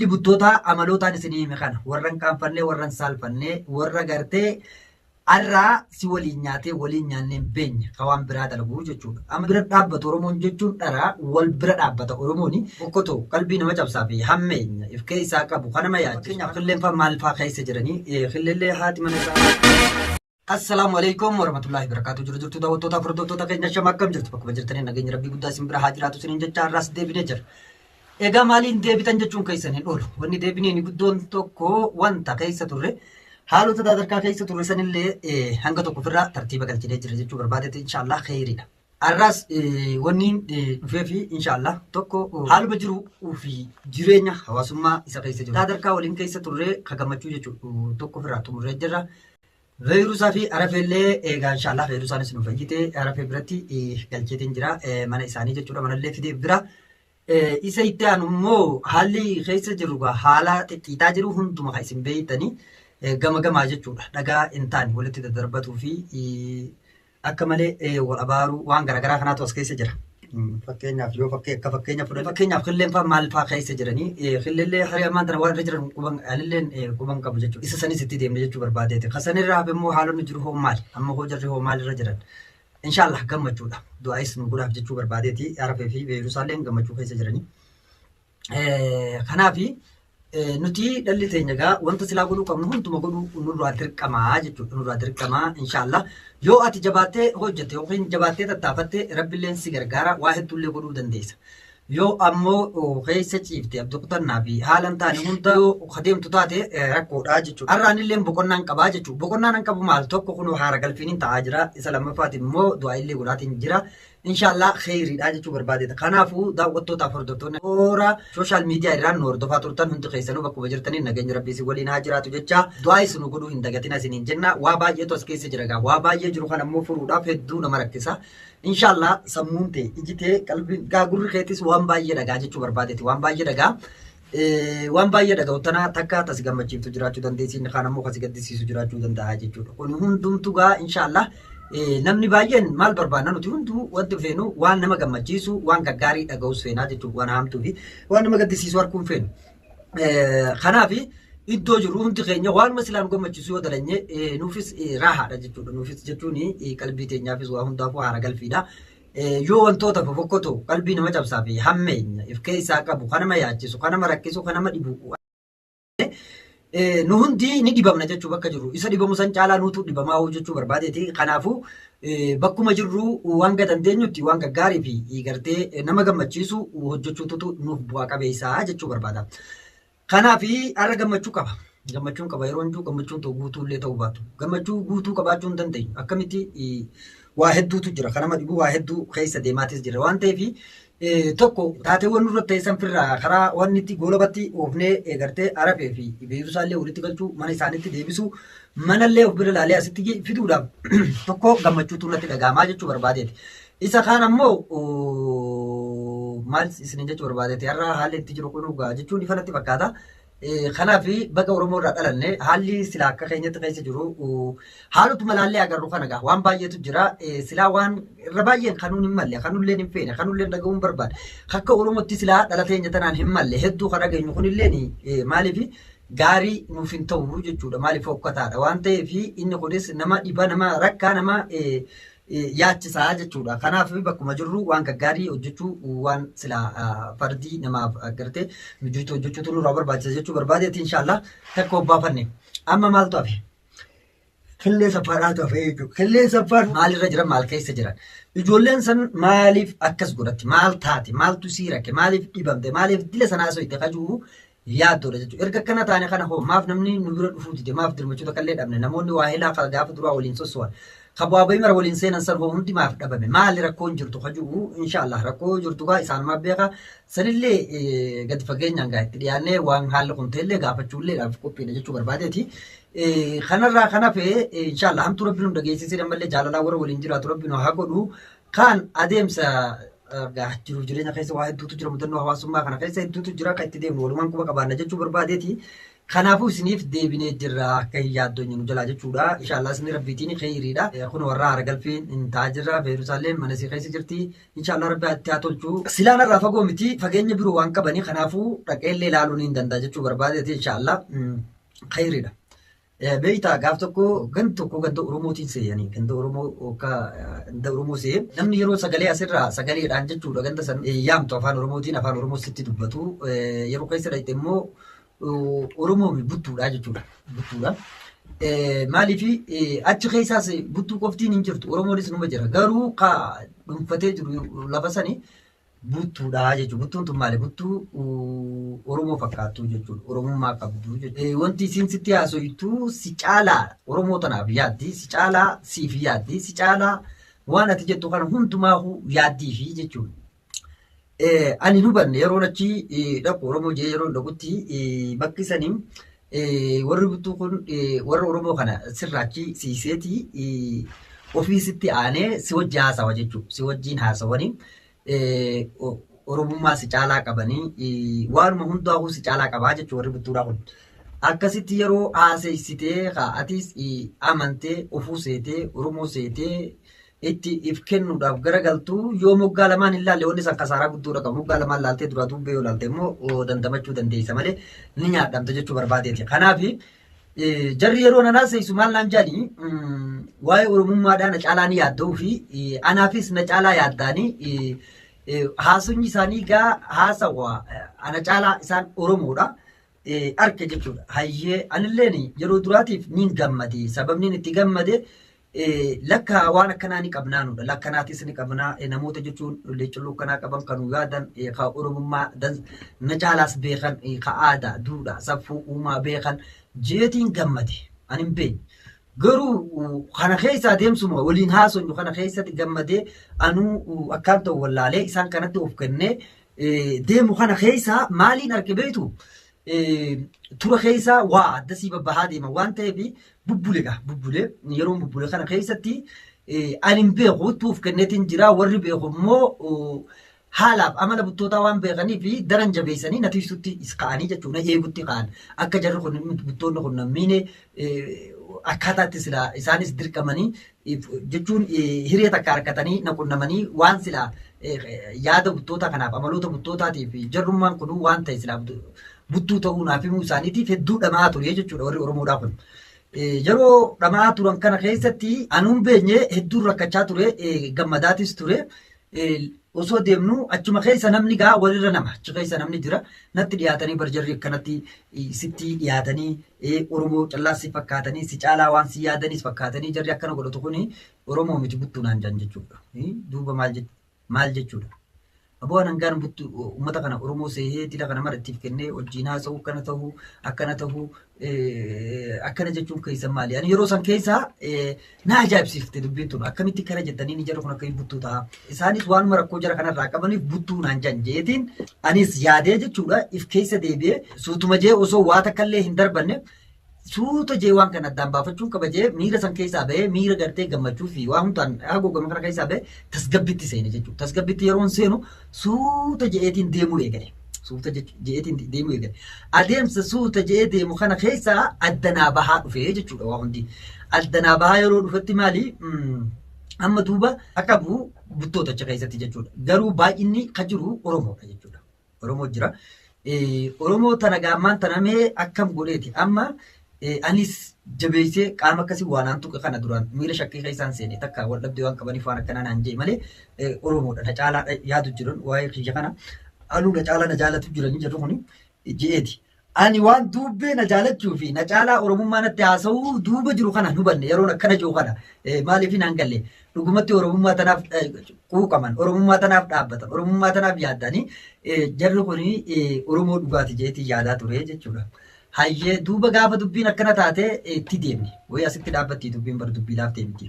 Libuttoota amalootaan isinii hime kana warran qaanfannee warran saalfannee warra gartee arraa si waliin nyaatee waliin nyaannee hin beenye ka waan biraa dalaguu jechuudha. Amma bira dhaabbata Oromoon jechuun dharaa wal bira dhaabbata Oromooni bokkotoo qalbii nama cabsaa fi hammeenya if keessaa qabu kan nama yaachisu. Fakkeenyaaf qilleenfa maal fa'aa keessa jiranii qilleellee haati mana isaa. Assalamu alaikum warahmatullahi wabarakatuh. Jirtu daawwattoota hordoftoota keenya shama akkam jirtu bakkuma jirtanii nageenya rabbii guddaa isin bira haa jiraatu isiniin jecha har'aas deebinee jira. Egaa maaliin deebitan jechuun keessan hin oolu. Wanni deebineen guddoon tokko wanta keessa turre haalota sadarkaa keessa turre sanillee hanga tokko ofirraa tartiiba galchinee jira jechuu barbaadetti inshaallah khayriidha. Har'aas wanni dhufee fi inshaallah tokko haaluma jiruu fi jireenya hawaasummaa isa keessa jiru. Sadarkaa waliin keessa turre ka gammachuu jechuudha tokko ofirraa xumurree jirra. Veeruusaa fi arafeellee egaa inshaallah veeruusaanis nu fayyite arafee biratti galcheetiin jira mana isaanii jechuudha manallee fidee bira. Isa itti aanu immoo haalli keessa jiru haala xixiqqaa jiru hunduma kan isin beeytanii gama gamaa jechuudha. Dhagaa hin taane walitti daddarbatuu fi akka malee wal abaaruu waan garaagaraa kanaatu as keessa jira. Fakkeenyaaf yoo akka fakkeenya fudhate fakkeenyaaf qilleenfa maal fa'aa keessa jiranii qilleellee hariyamaan tana waan irra jiran halilleen quban qabu jechuudha. Isa sanis itti deemne jechuu barbaadeeti. Kasanirraa hafe immoo haalonni jiru hoo maali? Amma hoo jarri hoo maal irra jiran? Inshaallah gammachuudha. Du'aayis nu godhaaf jechuu barbaadeeti. Arafee fi veerusaallee gammachuu keessa jiranii. Kanaafi nuti dhalli teenya egaa wanta silaa godhuu qabnu hunduma godhuu nurraa dirqamaa jechuudha. Nurraa dirqamaa inshaallah yoo ati jabaattee hojjette yookiin jabaattee tattaafatte rabbiilleen si gargaara waa hedduullee godhuu dandeessa. Yoo ammoo keessa ciifte abdii kutannaa fi haala hin taane hunda yoo adeemtu taate rakkoodha jechuudha. Har'aanillee boqonnaan qabaa jechuudha. Boqonnaan hin qabu maal tokko kun haara galfiin ta'aa jira. Isa lammaffaati immoo du'aayillee godhaatiin jira. Inshaallah khayriidha jechuu barbaadeeta. Kanaafuu daawwattootaaf hordoftoonni toora sooshaal miidiyaa irraan nu hordofaa turtan hundi keessanuu bakkuma jirtanii nageenya rabbii isin waliin haa jiraatu jecha du'aa isin godhuu hin dagatina isiniin jenna. Waa baay'eetu as keessa jira gaa. Waa baay'ee jiru kan ammoo furuudhaaf hedduu nama rakkisa. Inshaallah sammuun ta'e iji ta'e qalbiin gaa gurri keetis waan baay'ee dhagaa jechuu barbaadeeti. Waan baay'ee dhagaa. Waan baay'ee dhagaa utana takka tas gammachiiftu jiraachuu dandeessi inni kaan ammoo kasi gaddisiisu jiraachuu danda'a jechuudha. Kun hundumtu gaa inshaallah namni baay'een maal barbaadna nuti hunduu wanti feenu waan nama gammachiisu waan gaggaarii dhaga'us feenaa jechuudha waan haamtuu fi waan nama gaddisiisu arguun feenu. Kanaafi iddoo jiru hundi keenya waan masilaan gammachiisu yoo dalanye nuufis raahaadha jechuudha. Nuufis jechuun qalbii teenyaafis waa hundaafuu haara galfiidha. Yoo wantoota fofokkotoo qalbii nama cabsaa fi hammeenya if keessaa qabu kan nama yaachisu kan nama rakkisu kan nama dhibu. Nu hundi ni dhibamna jechuu bakka jiru. Isa dhibamu san caalaa nuutu dhibamaa jechuu barbaadeeti. Kanaafuu bakkuma jirru waan dandeenyutti waan gaggaarii fi gartee nama gammachiisu hojjechuutu nuuf bu'aa qabeessaa jechuu barbaada. Kanaafi har'a gammachuu qaba. Gammachuun qaba yeroo hunduu gammachuun ta'u guutuullee ta'uu baatu. Gammachuu guutuu qabaachuu hin dandeenyu. Akkamitti waa hedduutu jira. Kan nama dhibu waa hedduu keessa deemaatis jira waan ta'eef tokko taateewwan nurra teessan firraa karaa wanni itti goolabatti oofnee gartee arafee fi beeksisaallee walitti galchuu mana isaaniitti deebisuu manallee of bira ilaalee asitti fiduudhaaf tokko gammachuutu natti dhagaamaa jechuu barbaadeeti. Isa kaan ammoo maal isiniin jechuu barbaadeeti har'a haalli itti jiru kun dhugaa jechuun ifa natti fakkaata. Kanaaf baga Oromoo irraa dhalanne haalli silaa akka keenyatti keessa jiru haalotuma laallee agarru kana gaa waan baay'eetu jira silaa waan irra baay'een kanuun hin malle kanulleen hin feene kanulleen dhaga'uun barbaada akka Oromootti silaa dhala teenya tanaan hin malle hedduu kan dhageenyu kunilleen maaliif gaarii nuuf hin ta'u jechuudha maaliif hokkataadha waan ta'eef inni kunis nama dhiba nama rakkaa nama yaachisaa jechuudha. Kanaaf bakkuma jirru waan gaggaarii hojjechuu waan silaa fardii namaaf agartee mijiitu hojjechuutu nurraa barbaachisa jechuu barbaadeeti inshaallah takka obbaafanne. Amma maaltu hafe? Killee saffaadhaatu hafe jechuudha. Killee saffaan maalirra jiran maal keessa jiran? Ijoolleen san maaliif akkas godhatti? Maal taate? Maaltu sii rakke? Maaliif dhibamte? Maaliif dila sanaa osoo itti kajuu yaaddoodha jechuudha. Erga akkana taane kana hoo maaf namni nu bira dhufuu dide maaf dirmachoota kallee dhabne namoonni waa helaa gaafa duraa waliin sosso'an. Kabaabay mara waliin seenan san hundi maaf dhabame maali rakkoon jirtu kajuu inshaallah rakkoo jirtu gaa isaan maaf beeka sanillee gadi fageenyaan gaa itti dhiyaannee waan haalli kun ta'ellee gaafachuullee dhaaf qophiidha jechuu barbaadeeti. Kanarraa kanafee inshaallah hamtu rabbiin nu dhageessisee ammallee jaalalaa warra waliin jiraatu rabbiin haa godhu kan adeemsa jiruuf jireenya keessa waa hedduutu jira mudannoo hawaasummaa kana keessa hedduutu jira kan itti deemnu walumaan quba qabaanna jechuu barbaadeeti. Kanaafuu isiniif deebinee jirra akka hin yaaddoonye nu jalaa jechuudha. Inshaallah isin rabbiitiin kheyriidha. Kun warra haara galfiin hin ta'a jirra. Yerusaalem mana isii keessa jirti. Inshaallah rabbi itti haa tolchu. Silaan irraa fagoo miti fageenya biroo waan qabanii kanaafuu dhaqeellee ilaaluun hin danda'a jechuu barbaadeeti inshaallah kheyriidha. Beeyta gaaf tokko ganda Oromootiin seeyanii ganda Oromoo seeyee namni yeroo sagalee asirraa sagaleedhaan jechuudha ganda san yaamtu afaan Oromootiin afaan Oromoo sitti dubbatu yeroo keessa dhaqxe immoo Oromoo buttuudha jechuudha. Buttuudha. Maaliif achi keessaas buttuu qoftiin hin jirtu Oromoonis numa jira garuu ka dhuunfatee jiru lafa sanii buttuudha jechuudha. Buttuun tun maali? Buttuu Oromoo fakkaattu jechuudha. Oromummaa qabdu jechuudha. Wanti isin sitti haasoytu si caalaa Oromoo tanaaf yaaddi, si caalaa siif yaaddi, si caalaa waan ati jettu kana hundumaa yaaddiifi jechuudha. Ani hubanne yeroo achi dhaqu Oromoo jee yeroo dhaqutti bakki sanii warri buttuu kun warra Oromoo kana sirraachi siiseeti ofiisitti aanee si wajji haasawa jechuudha. Si wajjiin haasawanii Oromummaa si caalaa qabanii waanuma hundaa'uu si caalaa qabaa jechuudha warri buttuudhaa kun. Akkasitti yeroo haaseessitee atis amantee ofuu seetee Oromoo seetee itti if kennuudhaaf garagaltuu yoo moggaa lamaan hin laalle wanni san kasaaraa guddoodha qabu. Moggaa lamaan laaltee duraa duubbee yoo laalte immoo dandamachuu dandeessa malee ni nyaadhamta jechuu barbaadeeti. Kanaaf jarri yeroo nanaa seessu maal naan jedhanii waa'ee Oromummaadhaa na caalaa ni yaadda'uu fi anaafis na caalaa yaaddaanii haasofni isaanii gaa haasawaa ana caalaa isaan Oromoodha. Arke jechuudha. Hayyee anilleen yeroo duraatiif ni gammade. Sababni itti gammade lakka waan akkanaa ni qabnaanudha. Lakkanaatis ni qabnaa namoota jechuun leeccalloo akkanaa qaban kan yaadan ka Oromummaa na caalaas beekan ka aadaa duudhaa safuu uumaa beekan jeetiin gammade. Ani hin beekne. Garuu kana keessa deemsuma waliin haasofnu kana keessatti gammadee anuu akkaan ta'u wallaalee isaan kanatti of kennee deemu kana keessa maaliin arge beektu? Tura keessa waa addasii babbahaa deema waan ta'eef bubbulee yeroo bubbulee kana keessatti ani hin beeku tuuf kenneetiin jira warri beeku immoo haalaaf amala buttootaa waan beekanii fi daran jabeessanii natiisutti ka'anii jechuudha eegutti ka'an akka jarri kun buttoonni kun nammiine akkaataatti silaa isaanis dirqamanii jechuun hiree takka harkatanii naqunnamanii waan silaa yaada buttoota kanaaf amaloota buttootaatiif jarrummaan kun waan ta'e silaa buttuu ta'uu naaf himuu isaaniitiif hedduu dhamaa ture jechuudha warri Oromoodhaa kun. Yeroo dhamaa turan kana keessatti anuun beenye hedduun rakkachaa ture gammadaatis ture. Osoo deemnu achuma keessa namni gaa walirra nama achi keessa namni jira natti dhiyaatanii barjarri akkanatti sitti dhiyaatanii Oromoo callaas fakkaatanii si caalaa waan si yaadanis fakkaatanii jarri akkana godhatu kuni Oromoo miti buttuu naan jan jechuudha. Duuba maal jechuudha. Aboo hangaan buttu uummata kana Oromoo seehee tila kana marattiif kennee wajjin haasa'uu akkana ta'uu akkana jechuun keessa maali? Ani yeroo san keessa na ajaa'ibsiifte dubbiin tun akkamitti kana jettanii ni jarri kun akka buttuu ta'a. Isaanis waanuma rakkoo jara kanarraa qabaniif buttuu naan jan jeetiin anis yaadee jechuudha if keessa deebi'ee suutuma jee osoo waa takkallee hin darbanne suuta jee waan kana addaan baafachuun qaba jee miira san keessaa bahee miira gartee gammachuu fi waan hundaan haguugama kana keessaa bahee tasgabbitti seene jechuudha. Tasgabbitti yeroon seenu suuta jeetiin deemuu eegale. Suuta jeetiin deemuu eegale. Adeemsa suuta jee deemu kana keessaa addanaa bahaa dhufee jechuudha waa hundi. Addanaa bahaa yeroo dhufetti maali? Amma duuba akka bu'u buttoota achi keessatti jechuudha. Garuu baay'inni kan jiru Oromoodha jechuudha. Oromoo jira. Oromoo tana gaammaan tanamee akkam godheeti amma anis jabeessee qaama akkasii waanaan tuqe kana duraan miira shakkii keessaan seene takka wal dhabdee waan qabaniif waan akkanaa naan jee malee Oromoodha na caalaa yaadu jiran waa'ee kiyya kana anuu na caalaa na jaalatu jiranii jedhu kuni je'eeti. Ani waan duubbee na jaalachuu fi na caalaa Oromummaa natti haasa'uu duuba jiru kana hubanne yeroon akkana jiru kana maaliif naan galle dhugumatti Oromummaa tanaaf quuqaman Oromummaa tanaaf dhaabbatan Oromummaa tanaaf yaaddanii jarri kuni Oromoo dhugaati jeetii yaadaa ture jechuudha. Hayyee duuba gaafa dubbiin akkana taate itti deemne wayii asitti dhaabbatti dubbiin bar dubbiidhaaf deemti.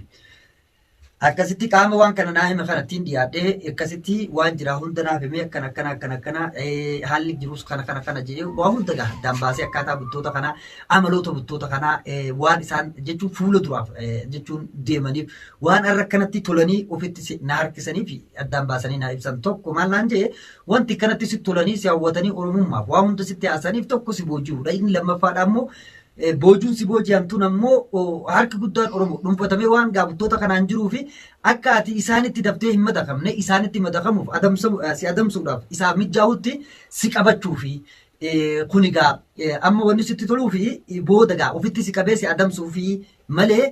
akkasitti qaama waan kana naa hime kanattiin dhiyaadhee akkasitti waan jira hunda naaf himee akkana haalli jirus kana jedhee waa hunda addaan baasee akkaataa buttoota kanaa amaloota buttoota kanaa waan isaan jechuun fuula duraaf jechuun deemaniif waan irra kanatti tolanii ofitti na harkisanii fi addaan baasanii na ibsan tokko maal naan jedhee wanti kanatti si tolanii si hawwatanii oromummaaf waa hunda sitti haasaniif tokko si booji'uudha. Inni lammaffaadha ammoo boojuun si booji'amtuun ammoo harki guddaan Oromoo dhuunfatamee waan gaabuttoota kanaan jiruu fi akka ati isaanitti daftee hin madakamne isaanitti madakamuuf si adamsuudhaaf isaaf mijaa'utti si qabachuu fi kunigaa amma wanni sitti toluu fi boodagaa ofitti si qabee si adamsuu fi malee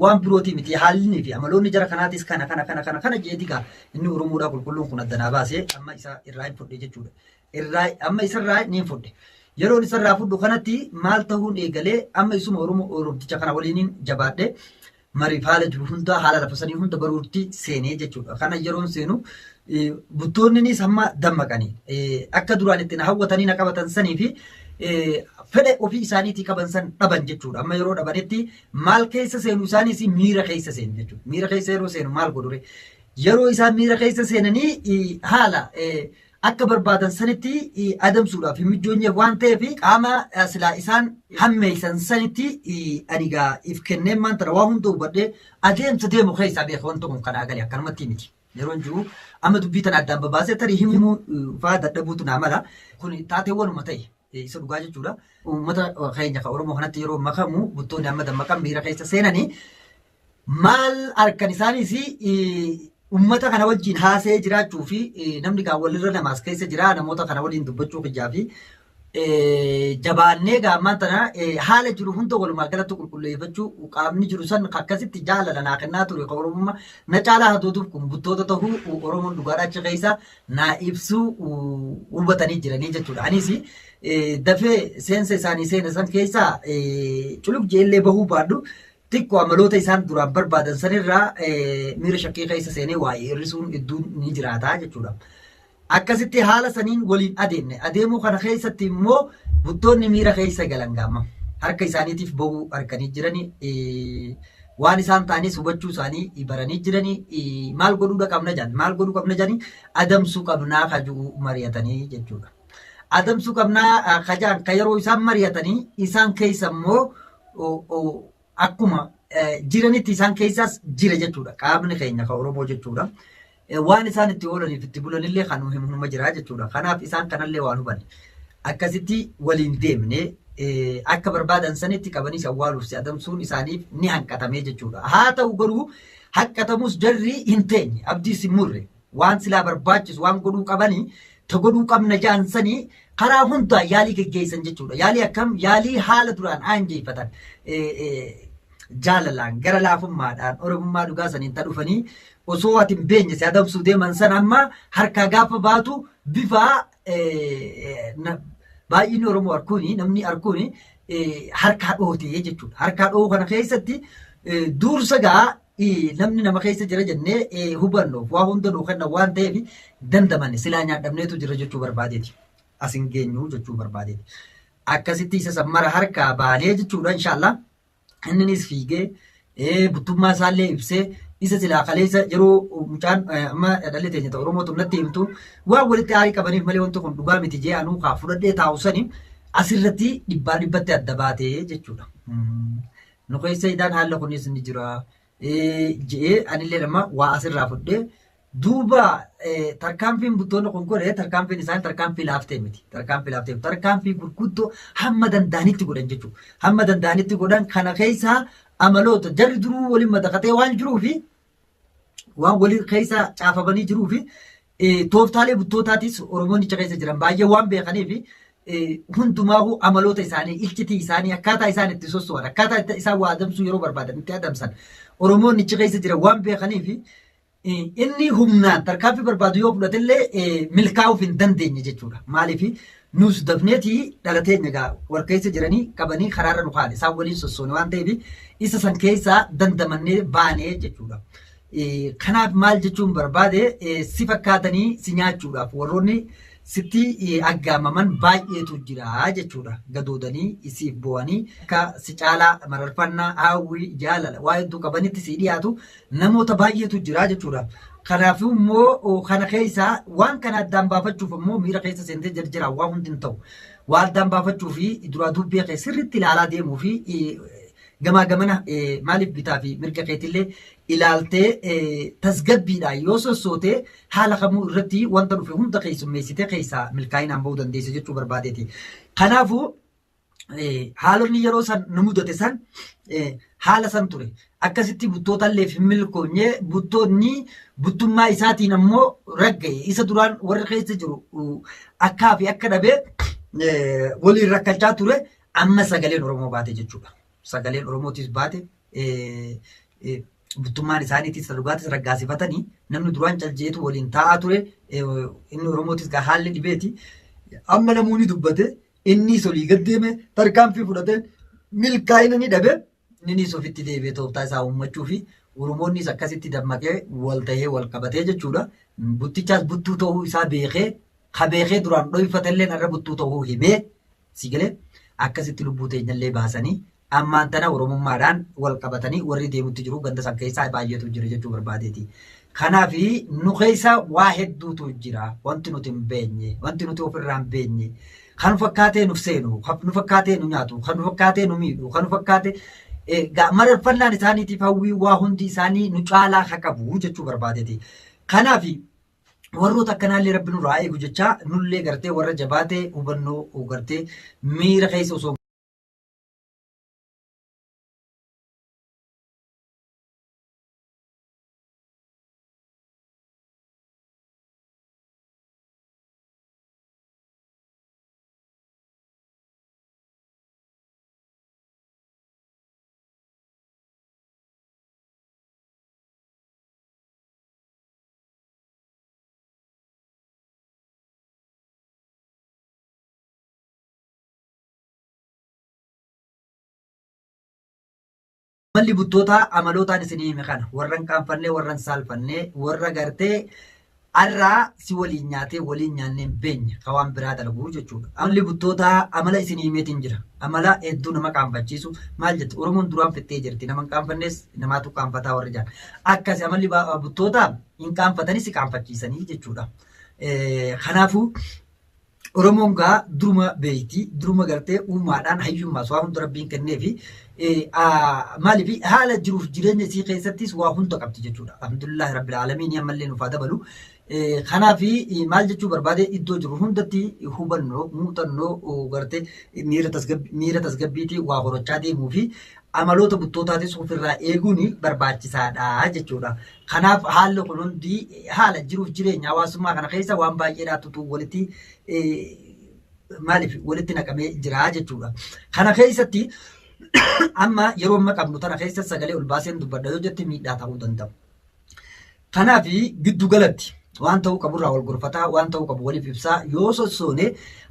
waan birootii miti haalli fi amaloonni jara kanaatis kana jeetigaa inni Oromoodhaa qulqulluun kun addanaa baasee amma isa irraa hin fudhe jechuudha. Amma isarraa ni fudhe. Yeroon isarraa fudhu kanatti maal ta'uun eegalee amma isuma Oromticha kana waliin jabaadhe mariif haala jiru hunda haala lafasanii hunda baruutti seenee jechuudha. Kana yeroon seenu buttoonnis hamma dammaqanii akka duraan itti na hawwatanii na qabatan sanii fi fedhe ofii isaaniitii qaban san dhaban jechuudha. Amma yeroo dhabanitti maal keessa seenu isaanis miira keessa seenu jechuudha. Miira keessa yeroo seenu maal godhure yeroo isaan miira keessa seenanii haala akka barbaadan sanitti adamsuudhaaf hin mijoonye waan ta'eef qaama silaa isaan hammeeysan sanitti anigaa if kenneen maanta waa hunda hubadhee adeemsa deemu keessaa beeka wanta kun kana agalee akkanumatti miti. Yeroon jiru amma dubbii tana addaan babaasee tarii himuu fa'aa dadhabuutu naa mala kun taateewwanuma ta'e isa dhugaa jechuudha. Uummata keenya kan Oromoo kanatti yeroo makamu buttoonni amma dammaqan miira keessa seenanii maal harkan isaanis ummata kana wajjin haasee jiraachuu fi namni gaa walirra namaas keessa jira namoota kana waliin dubbachuu kijaa fi jabaannee gaammaan tana haala jiru hunda walumaa galatti qulqulleeffachuu qaamni jiru san akkasitti jaalala naa kennaa ture kan Oromummaa na caalaa hatootuuf kun buttoota ta'uu Oromoon dhugaadhaa achi keessa naa ibsuu hubatanii jiranii jechuudha. Anis dafee seensa isaanii seena san keessaa culub jeellee bahuu baadhu xiqqoo amaloota isaan duraan barbaadan sanirraa miira shakkii keessa seenee waa'ee hir'isuun hedduun ni jiraata jechuudha. Akkasitti haala saniin waliin adeemuu kana keessatti immoo buttoonni miira keessa galan gaama harka isaaniitiif bahuu harkanii jiranii waan isaan ta'anis hubachuu isaanii baranii jiranii maal godhuu qabna jedhanii adamsuu qabnaa kajuu mari'atanii jechuudha. Adamsuu qabnaa kajaan ka yeroo isaan mari'atanii isaan keessa immoo akkuma jiranitti isaan keessaas jira jechuudha. Qaamni keenya kan Oromoo jechuudha. Waan isaan itti oolaniif itti bulanillee kan himuma jira jechuudha. Kanaaf isaan kanallee waan hubanne akkasitti waliin deemne akka barbaadan sanitti qabanii awwaaluuf si adamsuun isaaniif ni hanqatame jechuudha. Haa ta'u garuu hanqatamus jarri hin teenye abdiis hin murre waan silaa barbaachisu waan godhuu qabanii ta godhuu qabna jaansanii karaa hundaa yaalii geggeessan jechuudha. Yaalii akkam yaalii haala duraan aanjeeffatan jaalalaan gara laafummaadhaan Oromummaa dhugaa saniin ta dhufanii osoo ati hin beenye si adamsuu deeman san amma harkaa gaafa baatu bifa baay'inni Oromoo arkuuni namni arkuuni harkaa dhootee jechuudha. Harkaa dhoohu kana keessatti dursa gaa namni nama keessa jira jennee hubannuuf waa hunda nuu kenna waan ta'eef dandamanne silaa nyaadhamneetu jira jechuu barbaadeeti. Asin geenyu jechuu barbaadeeti. Akkasitti isa sammara harkaa baanee jechuudha inshaallah. Innis fiigee buttummaa isaallee ibsee isa silaa kaleessa yeroo mucaan amma dhalli teenya ta'u Oromoo tunnatti himtu waan walitti aarii qabaniif malee wanti kun dhugaa miti jee anuu kaa fudhadhee taa'u sanii asirratti dhibbatti adda baatee jechuudha. Nu keessa idaan haala kunis ni jira jee anillee nama waa asirraa fudhee duuba tarkaanfiin buttoonni kun godhe tarkaanfiin isaan tarkaanfii laaftee miti. Tarkaanfii gurguddoo hamma danda'anitti godhan jechuudha. Hamma danda'anitti godhan kana keessaa amaloota jarri duruu waliin madaqatee waan jiruufi waan walii keessa caafamanii jiruufi tooftaalee buttootaatis Oromoonni keessa jiran baay'ee waan beekaniifi hundumaahuu amaloota isaanii ilchitii isaanii akkaataa isaan itti sosso'an akkaataa isaan waa adamsuu yeroo barbaadan itti adamsan Oromoonni keessa jiran waan beekaniifi inni humnaan tarkaanfii barbaadu yoo fudhatillee milkaa'uuf hin dandeenye jechuudha. Maaliif nus dafneetii dhalateenya gaa wal keessa jiranii qabanii karaarra nu kaa'an isaan waliin sossoone waan ta'eef isa san keessaa dandamannee baanee jechuudha. Kanaaf maal jechuun barbaade si fakkaatanii si nyaachuudhaaf warroonni sitti aggaamaman baay'eetu jira jechuudha. Gadoodanii isiif bu'anii akka si caalaa mararfannaa hawwii jaalala waa hedduu qabanitti si dhiyaatu namoota baay'eetu jira jechuudha. Kanaafuu immoo kana keessaa waan kana addaan baafachuuf immoo miira keessa seentee jira waa hundi hin ta'u. Waan addaan baafachuu fi duraa dubbee keessa sirriitti ilaalaa deemuu fi gamaa gamana maaliif bitaa fi mirga keetillee ilaaltee tasgabbiidhaan yoo sossootee haala kamuu irratti wanta dhufe hunda keessummeessitee keessaa milkaa'inaan bahuu dandeessa jechuu barbaadeeti. Kanaafuu haalonni yeroo san nu mudate san haala san ture. Akkasitti buttoota illee hin milkoonye buttoonni buttummaa isaatiin ammoo ragga'e isa duraan warra keessa jiru akkaa fi akka dhabee waliin rakkachaa ture amma sagaleen Oromoo baate jechuudha. Sagaleen Oromootis baate buttummaan isaaniitis dhugaatis raggaasifatanii namni duraan caljeetu waliin taa'aa ture inni Oromootis gaa haalli dhibeeti amma namoonni dubbate inni solii gaddeeme tarkaanfii fudhate milkaa'ina ni dhabe inni ofitti deebi'ee tooftaa isaa uummachuu fi Oromoonnis akkasitti dammaqee wal tahee wal qabatee jechuudha. Buttichaas buttuu ta'uu isaa beekee ka beekee duraan dhoofatellee irra buttuu ta'uu himee si galee akkasitti lubbuu teenyallee baasanii ammaan tana Oromummaadhaan wal qabatanii warri deemutti jiru ganda san keessaa baay'eetu jira jechuu barbaadeeti. Kanaaf nu keessa waa hedduutu jira wanti nuti hin beenye wanti nuti ofirraa hin beenye kan fakkaatee nuuf seenu kan nu fakkaatee nu nyaatu kan nu fakkaatee nu miidhu kan nu fakkaatee mararfannaan isaaniitiif hawwii waa hundi isaanii nu caalaa haa qabu jechuu barbaadeeti. Kanaaf warroota akkanaallee rabbi nurraa eegu jecha nullee gartee warra jabaatee hubannoo gartee miira keessa osoo malli buttoota amalootaan isinii hime kana warran qaanfannee warran saalfannee warra gartee arraa si waliin nyaatee waliin nyaannee beenya ka waan biraa dalaguu jechuudha. Malli buttoota amala isinii himeetiin jira. Amala hedduu nama qaanfachiisu maal jette Oromoon duraan fittee jirti nama qaanfannees namaatu qaanfataa warra jaan. Akkasi amalli buttoota hin qaanfatanii si qaanfachiisanii jechuudha. Kanaafuu Oromoon gaa duruma beeyti duruma gartee uumaadhaan hayyummaas waa hunda rabbiin kennee fi maaliif haala jiruuf jireenya isii keessattis waa hunda qabdi jechuudha. Alhamdulillah rabbil aalamiin ammallee nuuf haa dabalu. Kanaaf maal jechuu barbaade iddoo jiru hundatti hubannoo muuxannoo gartee miira tasgabbiitii waa horachaa deemuu fi amaloota buttootaatis ofirraa eeguun barbaachisaadha jechuudha. Kanaaf haalli kun hundi haala jiruuf jireenya hawaasummaa kana keessa waan baay'eedhaatu walitti maaliif walitti naqamee jira jechuudha. Kana keessatti amma yeroo amma qabnu tana keessa sagalee ol baaseen dubbadha yoo jette miidhaa ta'uu danda'u. Kanaaf giddu galatti waan ta'uu qaburraa wal gorfataa waan ta'uu qabu waliif ibsaa yoo sossoone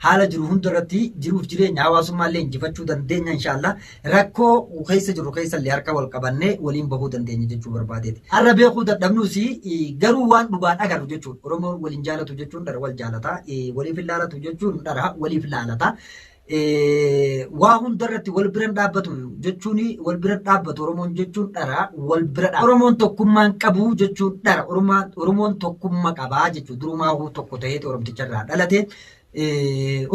haala jiru hundarratti jiruuf jireenya hawaasummaallee injifachuu dandeenya inshaallah rakkoo keessa jiru keessallee harka wal qabannee waliin bahuu dandeenya jechuu barbaadeeti. Har'a beekuu dadhabnuus garuu waan dhugaan agarru jechuudha. Oromoon waliin jaalatu jechuun dara wal jaalataa waliif ilaalatu jechuun dara waliif ilaalataa. Waa hundarratti wal bira dhaabbatu jechuun wal bira dhaabbatu Oromoon jechuun dhara wal bira dhaabbatu. Oromoon tokkummaan qabu jechuun dhara Oromoon tokkummaa qabaa jechuudha. Durumaa tokko ta'eeti Oromticharraa dhalate.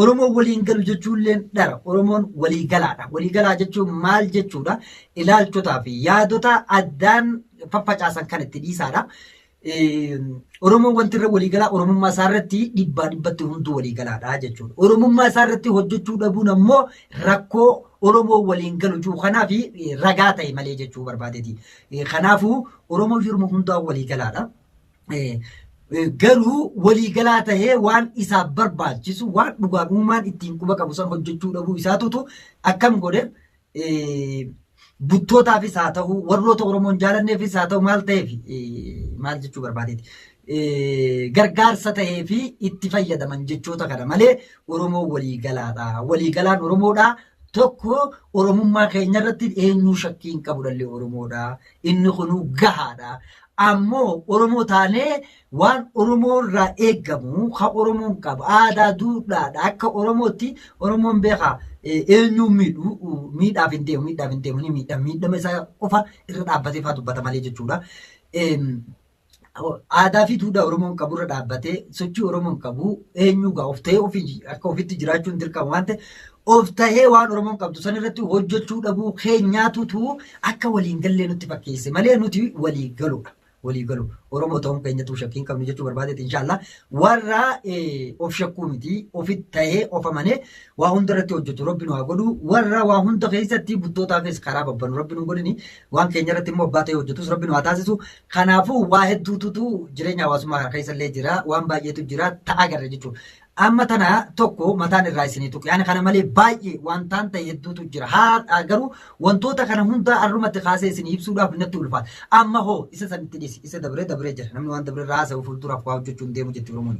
Oromoon waliin galu jechuunillee dhara Oromoon walii galaadha. Walii galaa jechuun maal jechuudha? Ilaalchotaa fi yaadota addaan faffacaasan kan itti dhiisaadha. Oromoon wanti irra waliigalaa Oromummaa isaarratti dhibbaa dhibbatti hunduu waliigalaadha jechuudha. Oromummaa isaarratti hojjechuu dhabuun ammoo rakkoo Oromoo waliin galu jechuu kanaaf ragaa ta'e malee jechuu barbaadeeti. Kanaafuu Oromoo yeroo hundaa waliigalaadha. Garuu waliigalaa tahee waan isaaf barbaachisu waan dhugaadhumaan ittiin quba qabu san hojjechuu dhabuu isaatutu akkam godhe buttootaafis haa ta'u warroota Oromoon jaalanneefis haa ta'u maal ta'eef maal jechuu barbaadeeti. Gargaarsa ta'ee fi itti fayyadaman jechoota kana malee Oromoo waliigalaadha. Waliigalaan Oromoodha. Tokko Oromummaa keenya irratti eenyuu shakkii hin qabu dhalli Oromoodha. Inni kunuu gahaadha. ammoo Oromoo taanee waan Oromoo irraa eeggamu kan Oromoon qabu aadaa duudhaadha akka Oromootti Oromoon beekaa eenyuun miidhaaf hin deemu ni miidhama isaa qofa irra dhaabbatee fa'aa dubbata malee jechuudha. Aadaa fi duudhaa Oromoon qabu irra dhaabbatee sochii Oromoon qabu eenyuugaa of ta'ee akka ofitti jiraachuun dirqama waan ta'e of ta'ee waan Oromoon qabdu san irratti hojjechuu dhabuu keenyaatutu akka waliin gallee nutti fakkeesse malee nuti walii galudha. Walii galu Oromoo ta'uun keenyatu shakkiin qabnu jechuu barbaadeeti inshallah warra of shakkuu miti ofitti ta'ee of amanee waa hunda irratti hojjetu rabbi nu haa godhu warra waa hunda keessatti buttootaafis karaa babbanu rabbi nu godhini waan keenya irratti immoo abbaa ta'ee hojjetus rabbi nu haa taasisu kanaafuu waa hedduutu jireenya hawaasummaa keessallee jira waan baay'eetu jira ta'a garra jechuudha. Amma tana tokko mataan irraa isinii tuqu yaani kana malee baay'ee wantaan ta'e hedduutu jira haa garuu wantoota kana hunda arrumatti kaasee isinii ibsuudhaaf natti ulfaata amma hoo isa sanitti dhisi isa dabree jira namni waan dabree irraa haasa'u fuulduraaf waa hojjechuun deemu jechuudha.